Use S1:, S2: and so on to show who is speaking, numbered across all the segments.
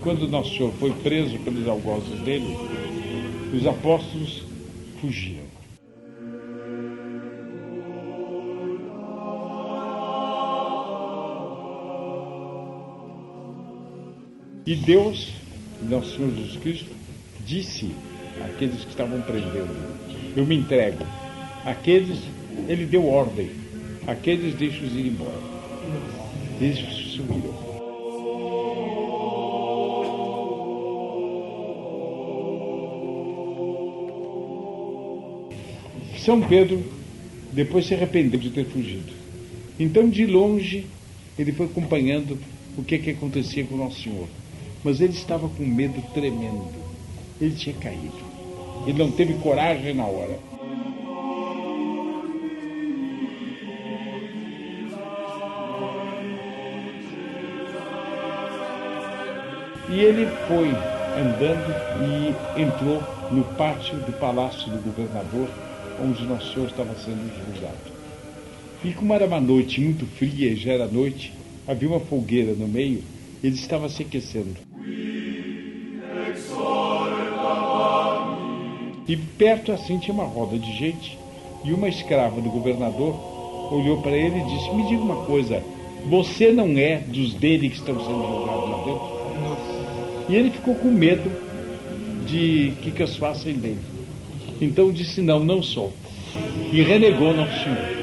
S1: quando Nosso Senhor foi preso pelos algozes dele, os apóstolos fugiram. E Deus, Nosso Senhor Jesus Cristo, disse àqueles que estavam prendendo: eu me entrego. Aqueles, ele deu ordem. Aqueles deixam-os ir embora. Eles sumiram. São Pedro depois se arrependeu de ter fugido. Então, de longe, ele foi acompanhando o que acontecia com o Nosso Senhor. Mas ele estava com medo tremendo. Ele tinha caído. Ele não teve coragem na hora. E ele foi andando e entrou no pátio do palácio do governador, onde Nosso Senhor estava sendo julgado. E como era uma noite muito fria, e já era noite, havia uma fogueira no meio, ele estava se aquecendo. E perto assim tinha uma roda de gente, e uma escrava do governador olhou para ele e disse: me diga uma coisa, você não é dos dele que estão sendo julgados lá dentro? E ele ficou com medo de que os façam dele. Então disse: não, não sou. E renegou Nosso Senhor.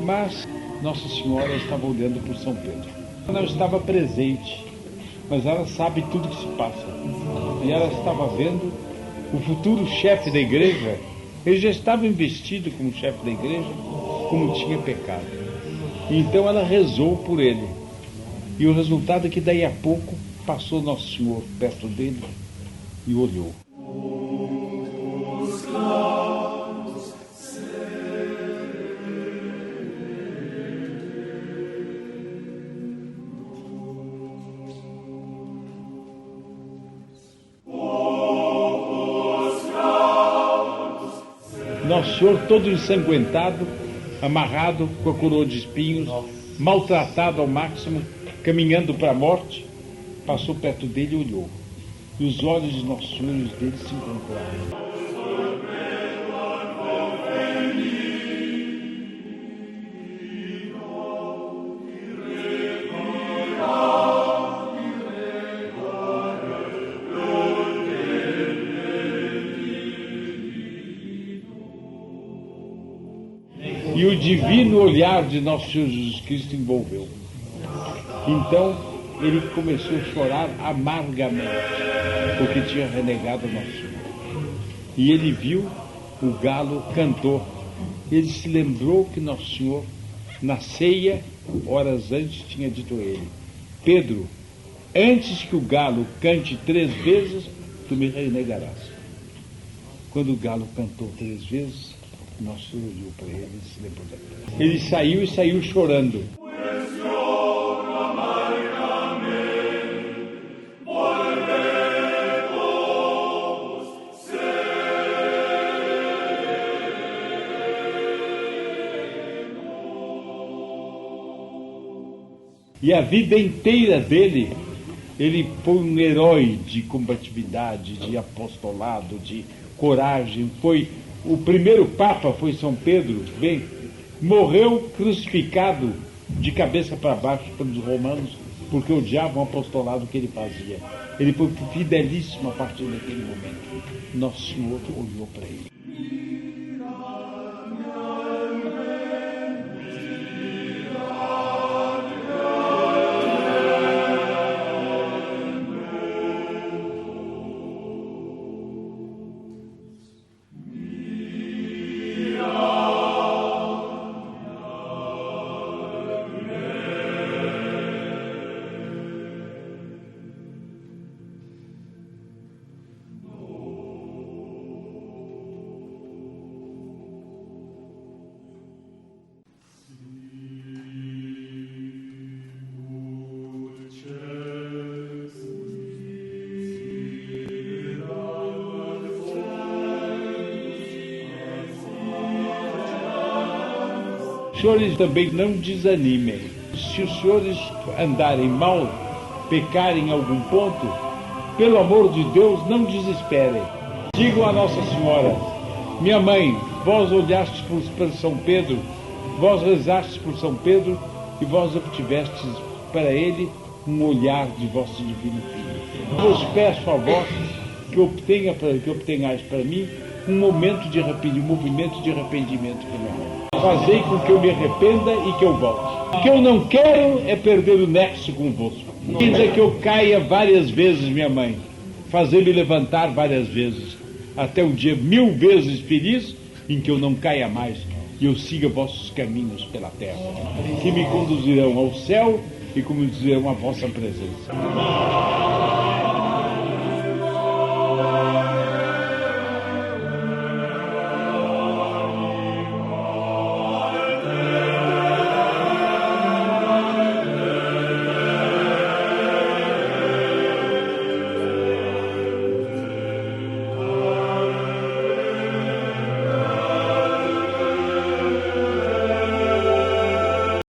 S1: Mas Nossa Senhora estava olhando por São Pedro. Ela não estava presente, mas ela sabe tudo que se passa. E ela estava vendo o futuro chefe da igreja. Ele já estava investido como chefe da igreja, como tinha pecado. E então ela rezou por ele. E o resultado é que daí a pouco passou Nosso Senhor perto dele e olhou. Nosso Senhor todo ensanguentado, amarrado com a coroa de espinhos, maltratado ao máximo, caminhando para a morte, passou perto dele e olhou. E os olhos de Nosso Senhor e os dele se encontraram. E o divino olhar de Nosso Senhor Jesus Cristo envolveu. Então ele começou a chorar amargamente, porque tinha renegado Nosso Senhor. E ele viu o galo cantor. Ele se lembrou que Nosso Senhor, na ceia, horas antes, tinha dito a ele: Pedro, antes que o galo cante 3 vezes, tu me renegarás. Quando o galo cantou 3 vezes, Nosso Senhor olhou para ele e se lembrou daquilo. Ele saiu e saiu chorando. E a vida inteira dele, ele foi um herói de combatividade, de apostolado, de coragem. Foi o primeiro Papa, foi São Pedro, bem, morreu crucificado de cabeça para baixo pelos romanos, porque odiavam o apostolado que ele fazia. Ele foi fidelíssimo a partir daquele momento. Nosso Senhor olhou para ele. Os senhores também não desanimem. Se os senhores andarem mal, pecarem em algum ponto, pelo amor de Deus, não desesperem. Digam a Nossa Senhora: minha mãe, vós olhastes por São Pedro, vós rezastes por São Pedro e vós obtivestes para ele um olhar de vosso divino Filho. Vos peço a vós que obtenhais para mim um movimento de arrependimento pela mim. Fazei com que eu me arrependa e que eu volte. O que eu não quero é perder o nexo convosco. Ainda que eu caia várias vezes, minha mãe, fazei-me levantar várias vezes, até um dia 1000 vezes feliz, em que eu não caia mais e eu siga vossos caminhos pela terra, que me conduzirão ao céu e conduzirão à vossa presença.